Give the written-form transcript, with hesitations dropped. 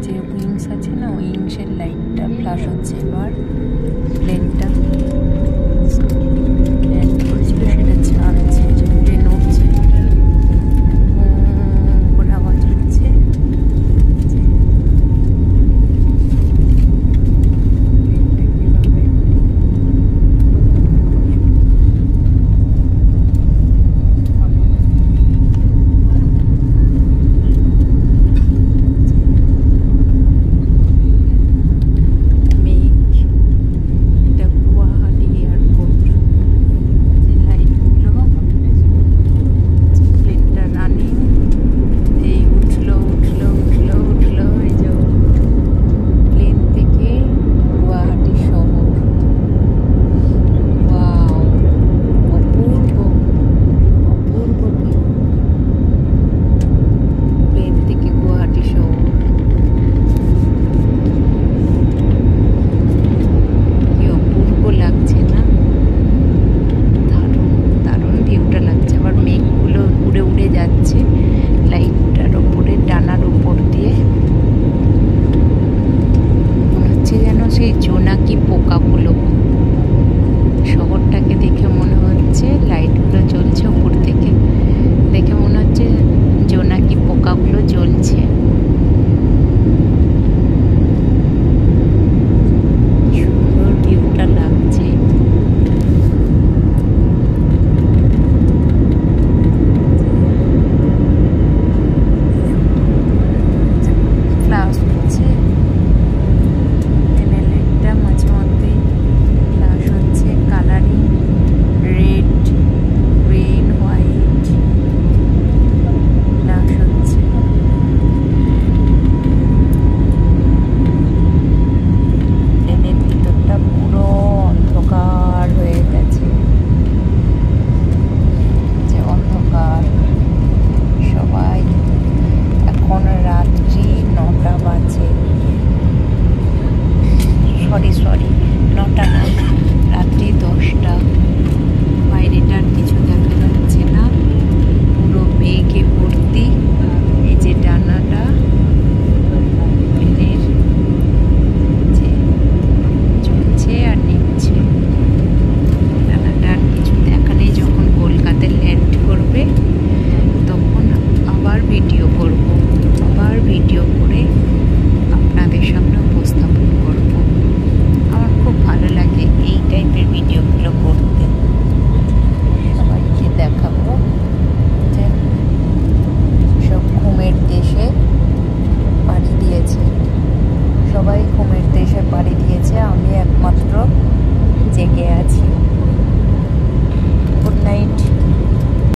যে উইংস আছে না, উইংসের লাইটটা ফ্ল্যাশ হচ্ছে। এবার প্লেনটা ল্যান্ড করেছিল, সেটা ছাড়ছে, ট্রেন উঠছে, করে আওয়াজ হচ্ছে। লাইটটার ওপরে ডানার উপর দিয়ে মনে হচ্ছে যেন সেই জোনাকি পোকাগুলো। শহরটাকে দেখে মনে হচ্ছে, লাইটগুলো জ্বলছে উপর থেকে, দেখে মনে হচ্ছে জোনাকি পোকাগুলো জ্বলছে। সুন্দর ভিউটা লাগছে। ফ্লাশ হচ্ছে, ট্রেনের লাইটটা মাঝে মধ্যে ফ্লাশ হচ্ছে, colouring red, green, white flash হচ্ছে। ট্রেনের ভিতরটা পুরো অন্ধকার হয়ে গেছে, যে অন্ধকার। সবাই এখন রাত্রি 9টা বাজে, সরি 9টা না, রাত্রি 10টা। বাইরেটার কিছু দেখা যাচ্ছে না, পুরো মেঘে ভর্তি। এই যে ডানাটা ট্রেনের যে চলছে আর নিচ্ছে, ডানাটার কিছু দেখা নেই। যখন কলকাতায় ল্যান্ড করবে তখন আবার ভিডিও করব, আবার ভিডিও করে আপনাদের সামনে উপস্থাপন করব। আমার খুব ভালো লাগে এই টাইপের ভিডিওগুলো করতে। সবাইকে দেখাবো যে সব ঘুমের দেশে পাড়ি দিয়েছে, সবাই ঘুমের দেশে পাড়ি দিয়েছে। আমি একমাত্র